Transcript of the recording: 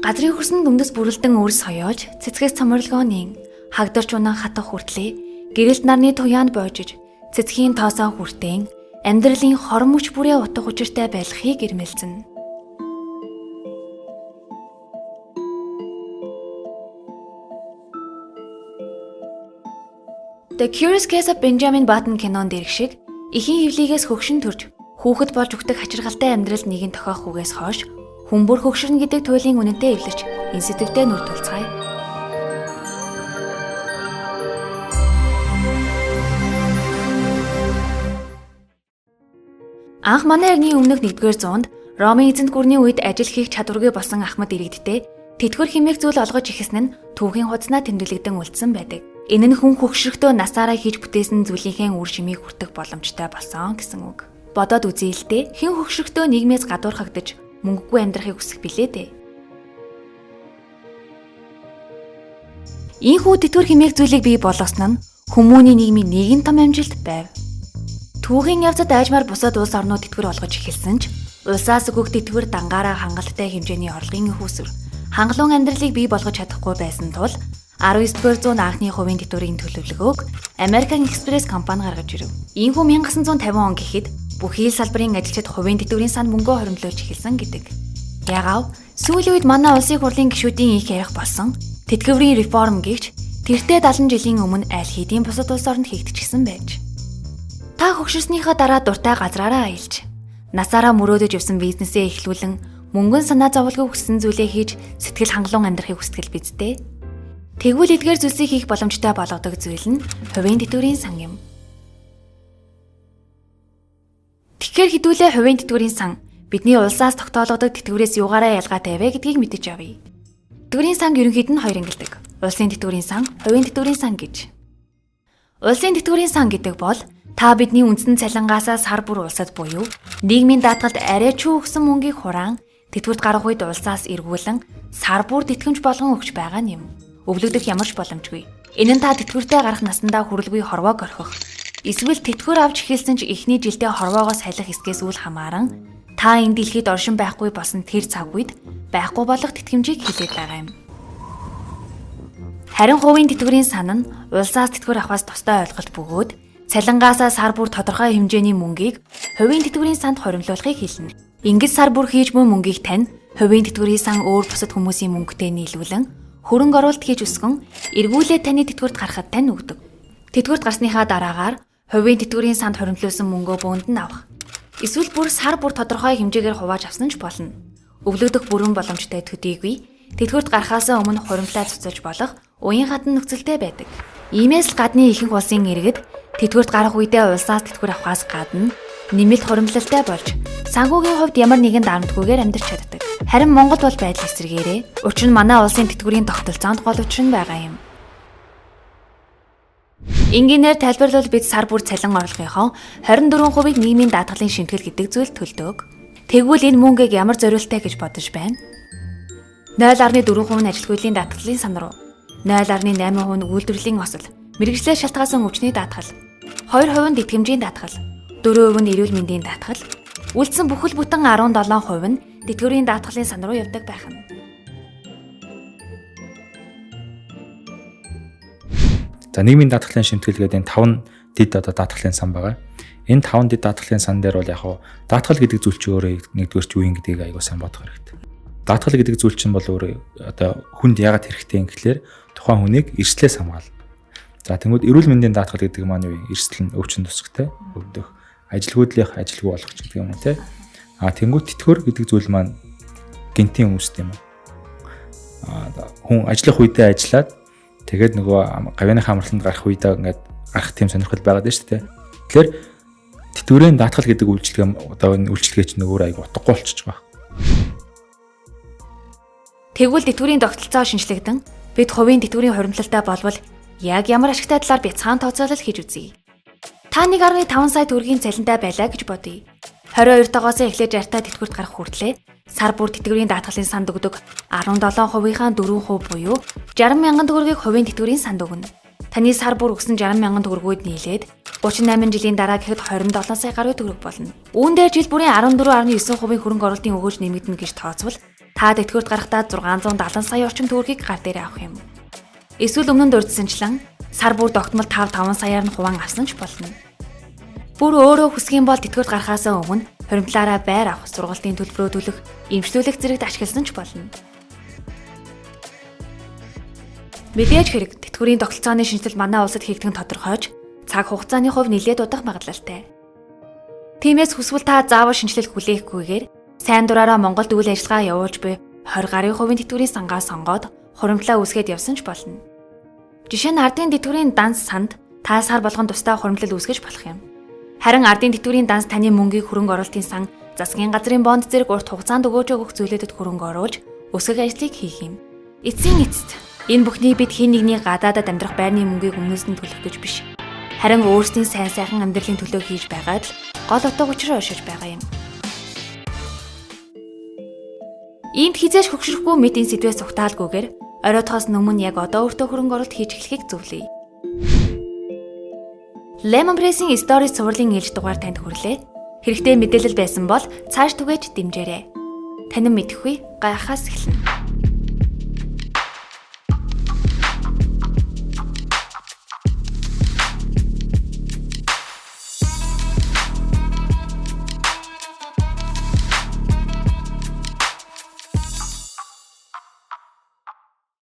Газрын хөрсөн дүндэс бүрэлдэн өөрс соёож, цэцгээс цоморлогооны хагдарч унан хатах хүртлээ гэрэлт нарны туяанд боожиж, цэцгийн тоосоо хүртэн амьдралын хорон мөч бүрээ утга учиртай байлгахыг ирмэлзэн. The Curious Case of Benjamin Button кинонд дэрэг шиг эхийн хөвлийгээс хөгшин төрж хүүхэд болж өгдөг хачиргалтай амьдрал нэгэн тохиох үгээс хойш хүмбэр хөгшөрнө гэдэг туйлын үнэнтэй эвлэж энэ сэдвтэ нүр тулцгаая. Анх манай эртний өмнөх 1-р зуунд Ромын эзэнт гүрний үед ажил хийх чадваргүй болсон Ахмад иргэдтэй тэтгэр хэмээх зүйл олгож ихэсэн нь түүхийн хуцнаа тэмдэглэгдэн үлдсэн байдаг. Энэ нь хүн хөгшрөхдөө насаараа хийж бүтээсэн зүйлийнхээ үр шимийг хүртэх боломжтой болсон гэсэн үг. Бодоод үзье л дээ. Хэн хөгшрөхдөө нийгмээс гадуурхагдаж мөнгөгүй амьдрахыг хүсэх билээ дээ. Ийхүү тэтгэр хэмээх зүйлийг бий болгосон нь хүмүүний нийгмийн нэгэн том амжилт байв. Түүхийн явцад айжмаар бусад улс орнууд тэтгэр олгож эхэлсэн ч улсаас өгөх тэтгэр дангаараа хангалттай хэмжээний орлогын хөөсвөр хангалуун амьдралыг бий болгож чадахгүй байсан тул 19-р зууны анхны хувийн тэтгэврийн төлөвлөгөөг American Express компани гаргаж ирэв. Ийхүү 1950 он гэхэд бүхий л салбарын ажилчид хувийн тэтгэврийн санд мөнгөө хоримтлуулж эхэлсэн гэдэг. Яагав сүүлийн үед манай улсын хурлын гишүүдийн их ярих болсон тэтгэврийн реформ гэвч тэртээ 70 жилийн өмнө аль хэдийн бусад улс оронд хийгдчихсэн байж. Та хөгшөрснийхаа дараа дуртай газраараа аялж, насаараа мөрөөдөж явсан бизнесээ эхлүүлэн мөнгөн санаа зовлгүй хүссэн зүйлээ хийж сэтгэл хангалуун амьдрахыг хүсдэг биз дээ. Тэгвэл эдгээр зүйлсийг хийх боломжтой болгодог зүйл нь хувийн тэтгэврийн сан юм. Тэгэхээр хэдүүлээ хувийн тэтгэврийн сан бидний улсаас тогтоологддог тэтгэврээс юугаараа ялгаатай вэ гэдгийг мэдэж авъя. Тэтгэврийн сан ерөнхийд нь хоёр ангилдаг. Улсын тэтгэврийн сан, хувийн тэтгэврийн сан гэж. Улсын тэтгэврийн сан гэдэг бол та бидний үндсэн цалингаасаа сар бүр улсад буюу нийгмийн даатгалд арай ч өгсөн мөнгийг хураан тэтгэврт гарах үед улсаас эргүүлэн сар бүр тэтгэмж болгон өгч байгаа юм. Өвлөгдөх ямар ч боломжгүй. Энэ нь та тэтгэвртээ гарах насандаа хүрэлгүй хорвоог орхих. Эсвэл тэтгэвэр авч эхэлсэн ч эхний жилдээ хорвоогоос салих эсгээс үл хамааран та энэ дэлхийд оршин байхгүй болсон тэр цаг үед байхгүй болох тэтгэмжийг хилээд байгаа юм. Харин хувийн тэтгэврийн сан нь улсаас тэтгэвэр авахаас тусдаа ойлголт бөгөөд цалингаасаа сар бүр тодорхой хэмжээний мөнгийг хувийн тэтгэврийн санд хоримлуулахыг хэлнэ. Ингэж сар бүр хийж буй мөнгийг тань хувийн тэтгэврийн сан өөр бусад хүмүүсийн мөнгөтэй нийлүүлэн хөрөнгө оруулалт хийж өсгөн эргүүлээ таны тэтгэврт гарахад тань өгдөг. Тэтгэврт гарсныхаа дараагаар хувийн тэтгэврийн санд хоримтлуулсан мөнгөө бөөнд нь авах. Эсвэл бүр сар бүр тодорхой хэмжээгээр хувааж авсан ч болно. Өвлөгдөх бүрэн боломжтой төдийгүй тэтгэврт гарахаасаа өмнө хоримтлаа цуцалж болох уян хатан нөхцөлтэй байдаг. Иймээс л гадны ихэнх улсын иргэд тэтгэврт гарах үедээ улсаас тэтгэвэр авахаас гадна нэмэлт хоримтлалтай болж санхүүгийн хувьд ямар нэгэн дарамтгүйгээр амьдарч чаддаг. Харин Монгол бол байдал эсрэгээрээ. Учир нь манай улсын тэтгэврийн тогтолцоонд гол учир нь байгаа юм. Энгийнээр тайлбарлал бид сар бүр цалин орлогынхоо 24%-ийг нийгмийн даатгалын шимтгэл гэдэг зүйл төлдөг. Тэгвэл энэ мөнгийг ямар зориулттай гэж бодож байна? 0.4% нь ажилгүйдлийн даатгалын сан руу, 0.8% нь үйлдвэрлэлийн осол, мэргэжлээ шалтгаалсан өвчний даатгал, 2% нь тэтгэмжийн даатгал, 4% нь эрүүл мэндийн даатгал, үлдсэн бүхэл бүтэн 17% нь тэтгэврийн даатгалын сан руу явдаг байх нь. За нийгмийн даатгалын шимтгэл гэдэг энэ 5 дид даатгалын сан байгаа. Энэ 5 дид даатгалын сан дээр бол яг даатгал гэдэг зүйл чинь өөрөө нэгдүгээр ч юу юм гэдгийг аягүй сайн бодох хэрэгтэй. Даатгал гэдэг зүйл чинь бол өөрөө хүнд яагаад хэрэгтэй юм гэхлээр тухайн хүнийг эрсдлээс хамгаална. За тэгвэл эрүүл мэндийн даатгал гэдэг маань юу вэ? Эрсдэл нь өвчин тусахтай өвдөх, ажилгүйдлийнх ажилгүй болгох гэдэг юм уу те. Тэнгуут тэтгэвэр гэдэг зүйл маань гинтийн үүсд юм. Хүн ажиллах үедээ ажиллаад тэгээд нөгөө гавьяаны хамралтанд гарах үедээ ингээд гарах тийм сонирхол байгаад байна шүү дээ. Тэгэхээр тэтгэврийн даатгал гэдэг үйлчлэг одоо энэ үйлчлэгээ чинь өөр айгу утгагүй болчихж байгаа. Тэгвэл тэтгэврийн тогтолцоо шинжлэгдэн бид хувийн тэтгэврийн хоримтлалтай болвол яг ямар ашигтай талаар бяцхан тооцоолол хийж үзье. Та 1.5 сая төгрөгийн цалинтай байлаа гэж бодъё. 22-тоогоос эхлээд жартай тэтгэврт гарах хүртлээр сар бүр тэтгэврийн даатгалын санд өгдөг 17%-ийнхаа 4% буюу 60 мянган төгрөгийг хувийн тэтгэврийн санд өгнө. Таны сар бүр өгсөн 60 мянган төгрөгүүд нийлээд 38 жилийн дараа гэхэд 27 сая гаруй төгрөг болно. Үүн дээр жил бүрийн 14.9% хөрөнгө оруулалтын өгөөж нэмэгдэнэ гэж тооцвол та тэтгэврт гарахдаа 670 сая орчим төгрөгийг гар дээрээ авах юм. Эсвэл өмнө нь дурдсанчлан сар бүр тогтмол 5 саяар нь хуваан авсан ч болно. Бүр өөрөө хүсэх юм бол тэтгэврт гарахаас өмнө хуримтлаараа байр авах, сургалтын төлбөрөө төлөх, эмчлүүлэх зэрэгт ашигласан ч болно. Мэдээж хэрэг тэтгэврийн тогтолцооны шинжилэл манай улсад хийгдэх нь тодорхойж цаг хугацааны хувь нэлээд удах магадлалтай. Тиймээс хүсвэл та заавал шинжилэл хүлээхгүйгээр сайн дураараа Монголд үйл ажиллагаа явуулж буй 20 гаруй хувийн тэтгэврийн сангаа сонгоод хуримтлаа үүсгээд явсан ч болно. Жишээ нь ардын тэтгэврийн данс санд та сар болгон тусдаа хуримтлал үүсгэж болох юм. Харин ардын тэтгэврийн данс таны мөнгийг хөрөнгө оруулалтын сан, засгийн газрын бонд зэрэг урт хугацаанд өгөөж өгөх зүйлүүдэд хөрөнгө оруулж өсгөх ажлыг хийх юм. Эцсийн эцэст энэ бүхний бид хэн нэгний гадаадад амьдрах байрны мөнгийг өмнөөс нь төлөх гэж биш. Харин өөрсдийн сайн сайхан амьдралын төлөө хийж байгаад л гол утга учраа уншиж байгаа юм. Иймд хизээш хөгшрөхгүй мэд энэ сэдвээс ухтаалгүйгээр оройтхоос өмнө яг одоо өөртөө хөрөнгө оруулалт хийж эхлэхийг зөвлөе. Lemon Press-ийн Stories цувралын ээлж дугаар танд хүрлээ. Хэрэгтэй мэдээлэл байсан бол цааш түгээж дэмжээрэй. Танин мэдхгүй гайхаас эхэлнэ.